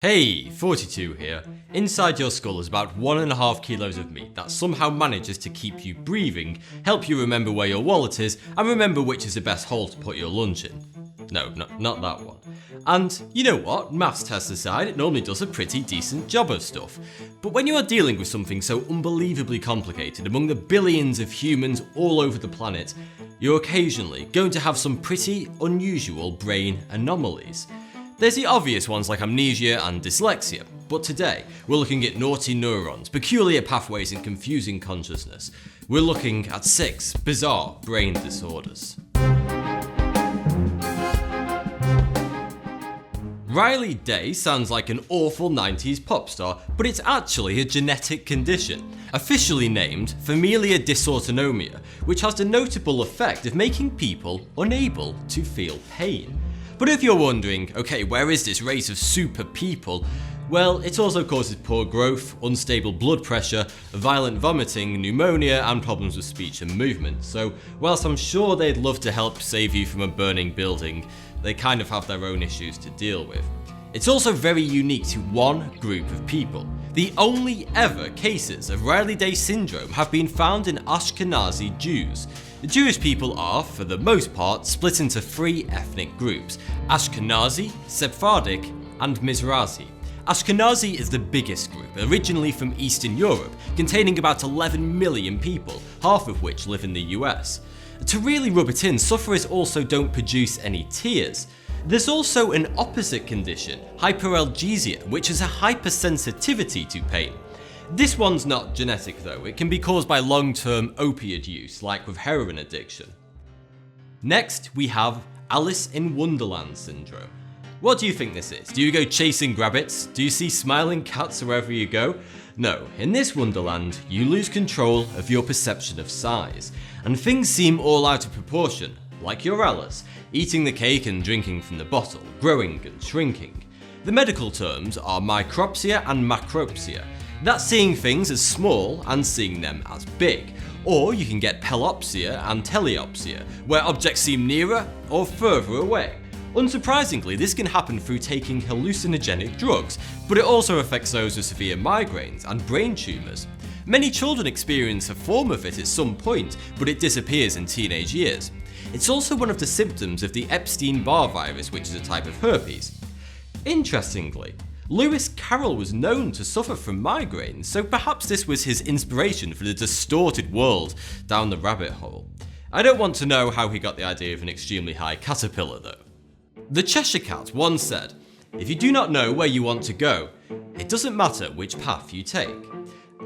Hey, 42 here. Inside your skull is about 1.5 kilos of meat that somehow manages to keep you breathing, help you remember where your wallet is, and remember which is the best hole to put your lunch in. No, not that one. And you know what, maths tests aside, it normally does a pretty decent job of stuff. But when you are dealing with something so unbelievably complicated among the billions of humans all over the planet, you're occasionally going to have some pretty unusual brain anomalies. There's the obvious ones like amnesia and dyslexia, but today we're looking at naughty neurons, peculiar pathways and confusing consciousness. We're looking at 6 bizarre brain disorders. Riley Day sounds like an awful 90s pop star, but it's actually a genetic condition, officially named Familial Dysautonomia, which has the notable effect of making people unable to feel pain. But if you're wondering, okay, where is this race of super people? Well, it also causes poor growth, unstable blood pressure, violent vomiting, pneumonia, and problems with speech and movement. So, whilst I'm sure they'd love to help save you from a burning building, they kind of have their own issues to deal with. It's also very unique to one group of people. The only ever cases of Riley-Day syndrome have been found in Ashkenazi Jews. The Jewish people are, for the most part, split into 3 ethnic groups: Ashkenazi, Sephardic, and Mizrahi. Ashkenazi is the biggest group, originally from Eastern Europe, containing about 11 million people, half of which live in the US. To really rub it in, sufferers also don't produce any tears. There's also an opposite condition, hyperalgesia, which is a hypersensitivity to pain. This one's not genetic though, it can be caused by long-term opioid use, like with heroin addiction. Next, we have Alice in Wonderland syndrome. What do you think this is? Do you go chasing rabbits? Do you see smiling cats wherever you go? No, in this wonderland, you lose control of your perception of size, and things seem all out of proportion, like your Alice, eating the cake and drinking from the bottle, growing and shrinking. The medical terms are micropsia and macropsia. That's seeing things as small and seeing them as big. Or you can get pelopsia and teleopsia, where objects seem nearer or further away. Unsurprisingly, this can happen through taking hallucinogenic drugs, but it also affects those with severe migraines and brain tumours. Many children experience a form of it at some point, but it disappears in teenage years. It's also one of the symptoms of the Epstein-Barr virus, which is a type of herpes. Interestingly, Lewis Carroll was known to suffer from migraines, so perhaps this was his inspiration for the distorted world down the rabbit hole. I don't want to know how he got the idea of an extremely high caterpillar though. The Cheshire Cat once said, "If you do not know where you want to go, it doesn't matter which path you take."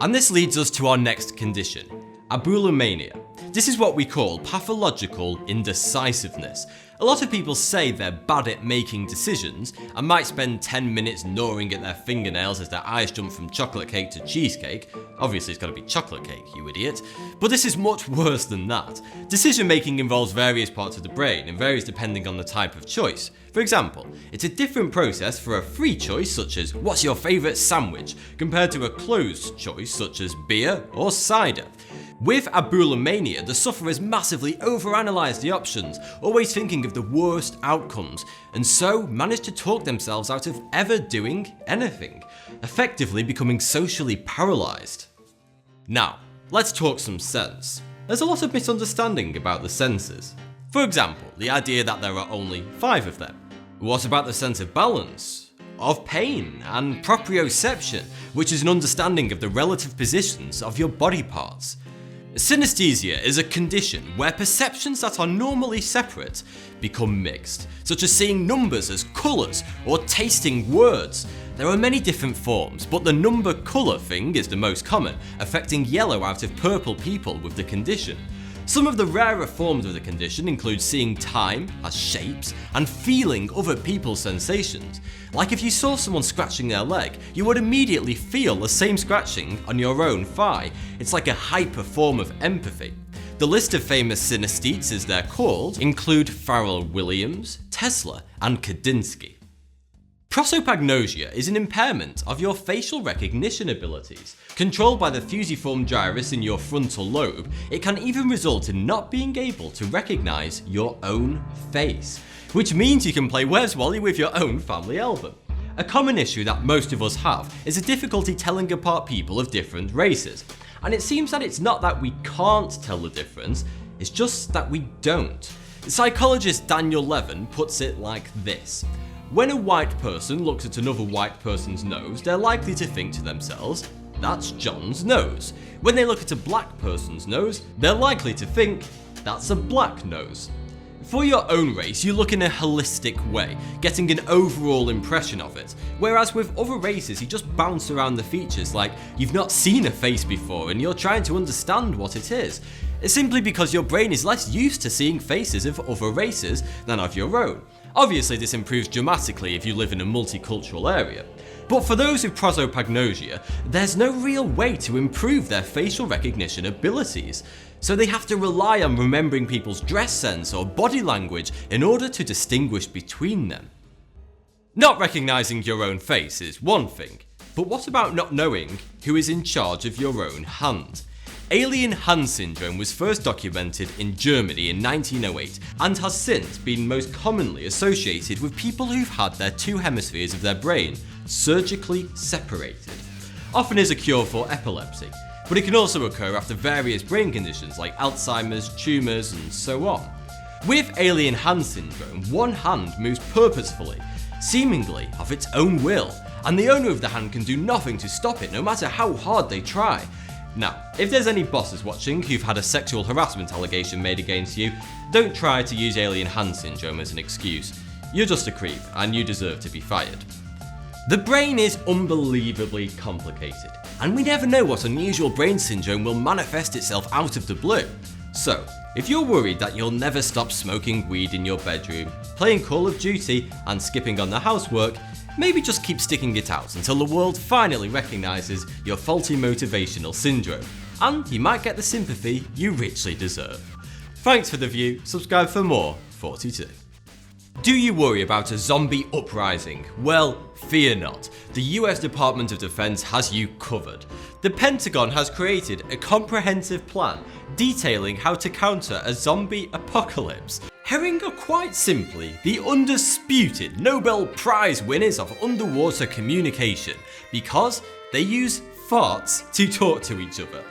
And this leads us to our next condition, Abbulu Mania. This is what we call pathological indecisiveness. A lot of people say they're bad at making decisions and might spend 10 minutes gnawing at their fingernails as their eyes jump from chocolate cake to cheesecake. Obviously it's gotta be chocolate cake, you idiot. But this is much worse than that. Decision making involves various parts of the brain and varies depending on the type of choice. For example, it's a different process for a free choice such as what's your favourite sandwich compared to a closed choice such as beer or cider. With Abbulu Mania, the sufferers massively overanalyze the options, always thinking of the worst outcomes, and so manage to talk themselves out of ever doing anything, effectively becoming socially paralysed. Now, let's talk some sense. There's a lot of misunderstanding about the senses. For example, the idea that there are only 5 of them. What about the sense of balance, of pain, and proprioception, which is an understanding of the relative positions of your body parts? Synesthesia is a condition where perceptions that are normally separate become mixed, such as seeing numbers as colours or tasting words. There are many different forms, but the number colour thing is the most common, affecting yellow out of purple people with the condition. Some of the rarer forms of the condition include seeing time as shapes and feeling other people's sensations. Like if you saw someone scratching their leg, you would immediately feel the same scratching on your own thigh. It's like a hyper form of empathy. The list of famous synesthetes, as they're called, include Pharrell Williams, Tesla, and Kandinsky. Prosopagnosia is an impairment of your facial recognition abilities. Controlled by the fusiform gyrus in your frontal lobe, it can even result in not being able to recognise your own face, which means you can play Where's Wally with your own family album. A common issue that most of us have is a difficulty telling apart people of different races. And it seems that it's not that we can't tell the difference, it's just that we don't. Psychologist Daniel Levin puts it like this. When a white person looks at another white person's nose, they're likely to think to themselves, that's John's nose. When they look at a black person's nose, they're likely to think, that's a black nose. For your own race, you look in a holistic way, getting an overall impression of it, whereas with other races you just bounce around the features like you've not seen a face before and you're trying to understand what it is. It's simply because your brain is less used to seeing faces of other races than of your own. Obviously this improves dramatically if you live in a multicultural area. But for those with prosopagnosia, there's no real way to improve their facial recognition abilities, so they have to rely on remembering people's dress sense or body language in order to distinguish between them. Not recognising your own face is one thing, but what about not knowing who is in charge of your own hand? Alien hand syndrome was first documented in Germany in 1908 and has since been most commonly associated with people who've had their two hemispheres of their brain surgically separated. Often is a cure for epilepsy, but it can also occur after various brain conditions like Alzheimer's, tumours and so on. With alien hand syndrome, one hand moves purposefully, seemingly of its own will, and the owner of the hand can do nothing to stop it no matter how hard they try. Now, if there's any bosses watching who've had a sexual harassment allegation made against you, don't try to use alien hand syndrome as an excuse. You're just a creep, and you deserve to be fired. The brain is unbelievably complicated, and we never know what unusual brain syndrome will manifest itself out of the blue. So, if you're worried that you'll never stop smoking weed in your bedroom, playing Call of Duty, and skipping on the housework, maybe just keep sticking it out until the world finally recognises your faulty motivational syndrome, and you might get the sympathy you richly deserve. Thanks for the view, subscribe for more, 42. Do you worry about a zombie uprising? Well, fear not. The US Department of Defense has you covered. The Pentagon has created a comprehensive plan detailing how to counter a zombie apocalypse. Herring are quite simply the undisputed Nobel Prize winners of underwater communication because they use farts to talk to each other.